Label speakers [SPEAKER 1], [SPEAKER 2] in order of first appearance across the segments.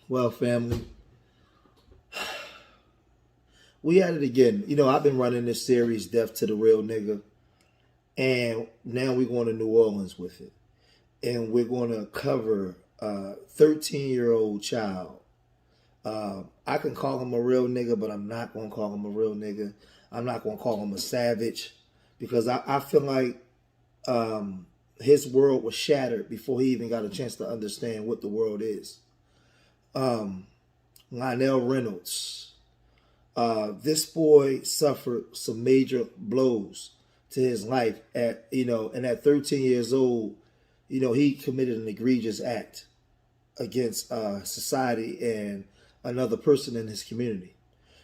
[SPEAKER 1] Well, family, we at it again. You know, I've been running this series, Death to the Real Nigga, and now we're going to New Orleans with it. And we're going to cover a 13-year-old child. I can call him a real nigga, but I'm not going to call him a real nigga. I'm not going to call him a savage because I feel like his world was shattered before he even got a chance to understand what the world is. Lynell Reynolds. This boy suffered some major blows to his life and at 13 years old, he committed an egregious act against society and another person in his community.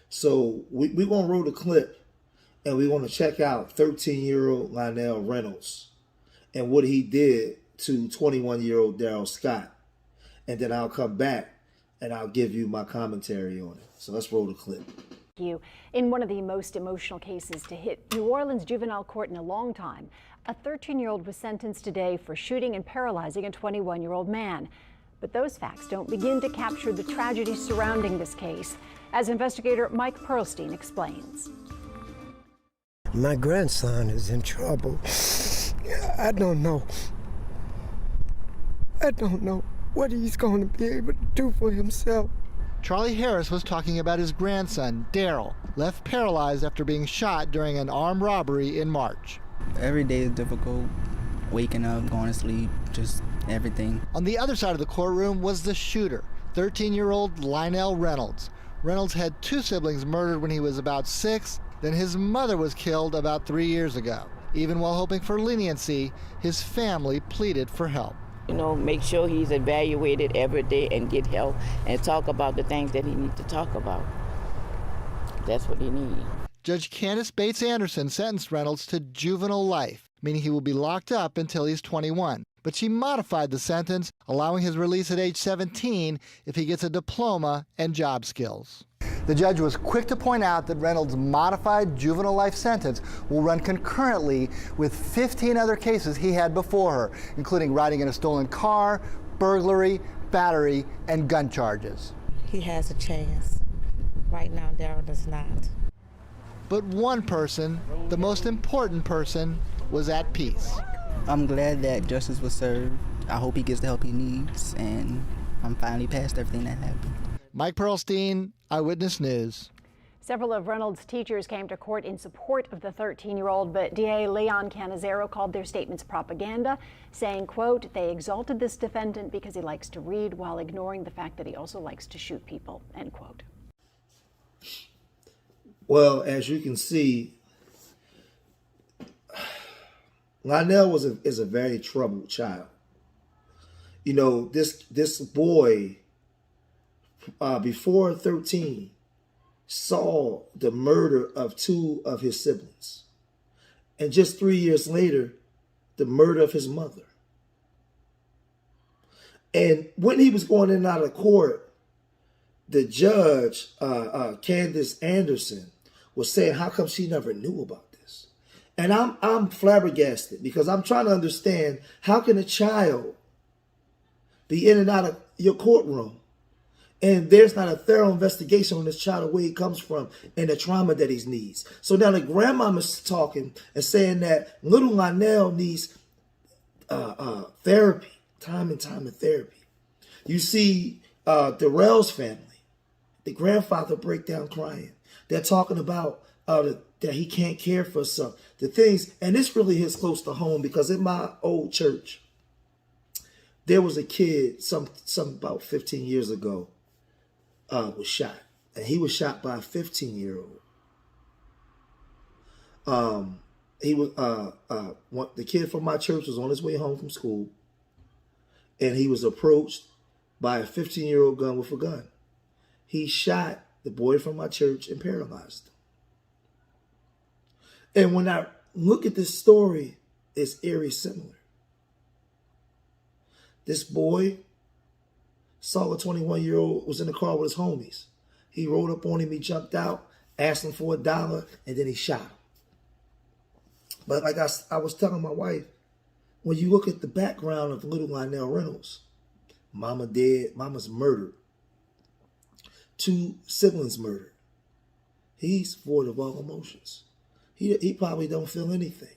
[SPEAKER 1] So we're going to roll the clip and we're going to check out 13-year-old Lynell Reynolds and what he did to 21-year-old Daryl Scott. And then I'll come back and I'll give you my commentary on it. So let's roll the clip.
[SPEAKER 2] In one of the most emotional cases to hit New Orleans juvenile court in a long time, a 13-year-old was sentenced today for shooting and paralyzing a 21-year-old man. But those facts don't begin to capture the tragedy surrounding this case, as investigator Mike Perlstein explains.
[SPEAKER 3] My grandson is in trouble. I don't know what he's going to be able to do for himself.
[SPEAKER 4] Charlie Harris was talking about his grandson, Daryl, left paralyzed after being shot during an armed robbery in March.
[SPEAKER 5] Every day is difficult. Waking up, going to sleep, just everything.
[SPEAKER 4] On the other side of the courtroom was the shooter, 13-year-old Lynell Reynolds. Reynolds had two siblings murdered when he was about 6, then his mother was killed about 3 years ago. Even while hoping for leniency, his family pleaded for help.
[SPEAKER 6] Make sure he's evaluated every day and get help and talk about the things that he needs to talk about. That's what he needs.
[SPEAKER 4] Judge Candace Bates Anderson sentenced Reynolds to juvenile life, meaning he will be locked up until he's 21. But she modified the sentence, allowing his release at age 17 if he gets a diploma and job skills. The judge was quick to point out that Reynolds' modified juvenile life sentence will run concurrently with 15 other cases he had before her, including riding in a stolen car, burglary, battery, and gun charges.
[SPEAKER 7] He has a chance. Right now, Daryl does not.
[SPEAKER 4] But one person, the most important person, was at peace.
[SPEAKER 5] I'm glad that justice was served. I hope he gets the help he needs, and I'm finally past everything that happened.
[SPEAKER 4] Mike Perlstein, Eyewitness News.
[SPEAKER 2] Several of Reynolds' teachers came to court in support of the 13-year-old, but DA Leon Canizero called their statements propaganda, saying, quote, they exalted this defendant because he likes to read while ignoring the fact that he also likes to shoot people, end quote.
[SPEAKER 1] Well, as you can see, Lynell is a very troubled child. This boy, before 13, saw the murder of 2 of his siblings. And just 3 years later, the murder of his mother. And when he was going in and out of court, the judge, Candace Anderson, was saying, how come she never knew about this? And I'm flabbergasted because I'm trying to understand, how can a child be in and out of your courtroom and there's not a thorough investigation on this child, where he comes from and the trauma that he needs? So now the grandmama's talking and saying that little Lynell needs therapy, time and time of therapy. You see Darrell's family, the grandfather break down crying. They're talking about that he can't care for some the things, and this really hits close to home because in my old church, there was a kid some about 15 years ago was shot, and he was shot by a 15-year-old. He was the kid from my church was on his way home from school, and he was approached by a 15-year-old gun with a gun. He shot the boy from my church and paralyzed him. And when I look at this story, it's eerie similar. This boy saw a 21-year-old was in the car with his homies. He rode up on him, he jumped out, asked him for $1, and then he shot him. But like I was telling my wife, when you look at the background of little Lynell Reynolds, mama dead, mama's murdered. 2 siblings murdered. He's void of all emotions. He probably don't feel anything.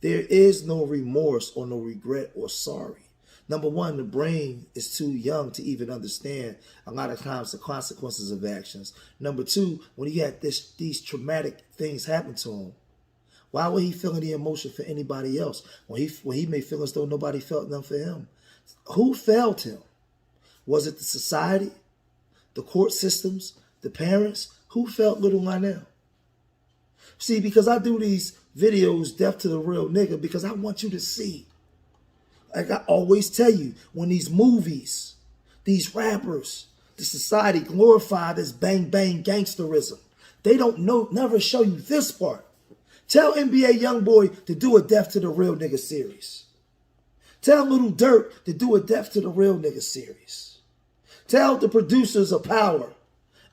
[SPEAKER 1] There is no remorse or no regret or sorry. Number one, the brain is too young to even understand a lot of times the consequences of actions. Number two, when he had these traumatic things happen to him, why would he feel any emotion for anybody else when he may feel as though nobody felt none for him? Who failed him? Was it the society, the court systems, the parents? Who felt little Lynell? See, because I do these videos, Death to the Real Nigga, because I want you to see. Like I always tell you, when these movies, these rappers, the society glorify this bang bang gangsterism, they don't never show you this part. Tell NBA Youngboy to do a Death to the Real Nigga series. Tell Little Durk to do a Death to the Real Nigga series. Tell the producers of Power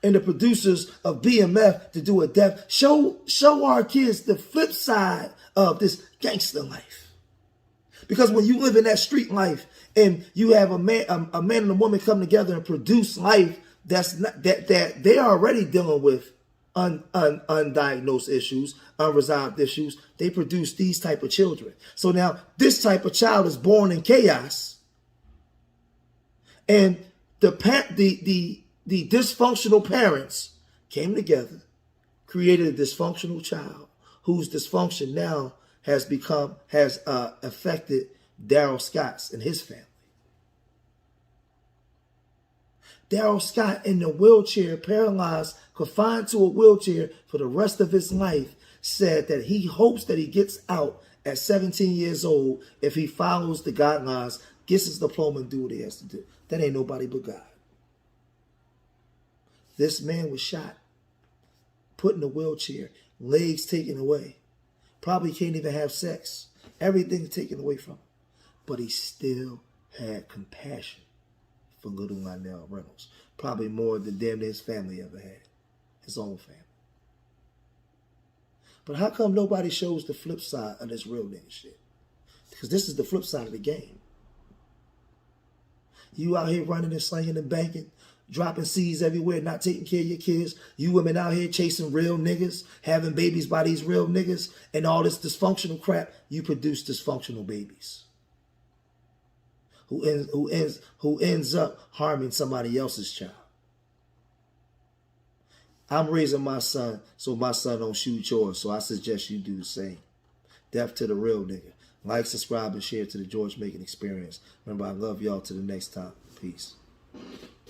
[SPEAKER 1] and the producers of BMF to do a death. Show our kids the flip side of this gangster life. Because when you live in that street life and you have a man and a woman come together and produce life that they're already dealing with undiagnosed issues, unresolved issues, they produce these type of children. So now this type of child is born in chaos, and the dysfunctional parents came together, created a dysfunctional child whose dysfunction now has affected Daryl Scott's and his family. Daryl Scott in the wheelchair, paralyzed, confined to a wheelchair for the rest of his life, said that he hopes that he gets out at 17 years old if he follows the guidelines, gets his diploma, and do what he has to do. That ain't nobody but God. This man was shot, put in a wheelchair, legs taken away. Probably can't even have sex. Everything taken away from him. But he still had compassion for little Lynell Reynolds. Probably more than damn near his family ever had. His own family. But how come nobody shows the flip side of this real nigga shit? Because this is the flip side of the game. You out here running and slinging and banking, dropping seeds everywhere, not taking care of your kids. You women out here chasing real niggas, having babies by these real niggas, and all this dysfunctional crap. You produce dysfunctional babies who ends up harming somebody else's child. I'm raising my son so my son don't shoot yours, so I suggest you do the same. Death to the real nigga. Like, subscribe, and share to the George Macon Experience. Remember, I love y'all. Till the next time. Peace.